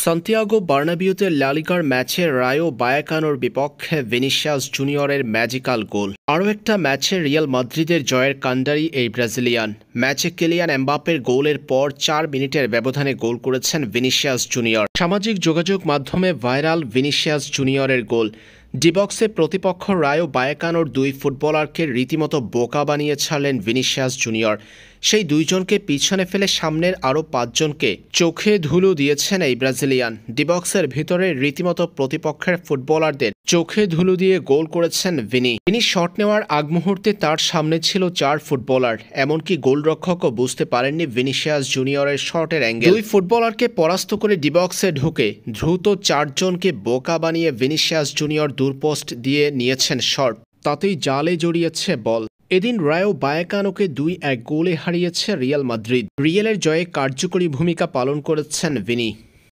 Santiago বার্নাবিউতে লা লিগার ম্যাচে রায়ো ভায়াকানোর বিপক্ষে ভিনিসিয়াস জুনিয়রের ম্যাজিক্যাল গোল। আরও একটা ম্যাচে রিয়াল মাদ্রিদের জয়ের কাণ্ডারি এই ব্রাজিলিয়ান। ম্যাচে কিলিয়ান এমবাপ্পের গোলের পর ৪ মিনিটের ব্যবধানে গোল করেছেন ভিনিসিয়াস জুনিয়র। সামাজিক যোগাযোগ মাধ্যমে ভাইরাল ভিনিসিয়াস জুনিয়রের গোল। ডিবক্সে প্রতিপক্ষ রায়ো ভায়াকানোর দুই ফুটবলারকে রীতিমতো বোকা বানিয়ে ছাড়লেন ভিনিসিয়াস জুনিয়র। সেই দুইজনকে পিছনে ফেলে সামনের আরও ৫ জনকে চোখে ধুলো দিয়েছেন এই ব্রাজিলিয়ান। ডিবক্সের ভিতরে রীতিমতো প্রতিপক্ষের ফুটবলারদের চোখে ধুলো দিয়ে গোল করেছেন তিনি শট নেওয়ার আগ মুহূর্তে তার সামনে ছিল ৪ ফুটবলার। এমনকি গোলরক্ষকও বুঝতে পারেননি ভিনিসিয়াস জুনিয়রের শটের অ্যাঙ্গেল। দুই ফুটবলারকে পরাস্ত করে ডিবক্সে ঢুকে দ্রুত ৪ জনকে বোকা বানিয়ে ভিনিসিয়াস জুনিয়র দূরপোস্ট দিয়ে নিয়েছেন শট। তাতেই জালে জড়িয়েছে বল। এদিন রায়ো ভায়াকানোকে ২-১ গোলে হারিয়েছে রিয়াল মাদ্রিদ। রিয়ালের জয়ে কার্যকরী ভূমিকা পালন করেছেন ভিনি।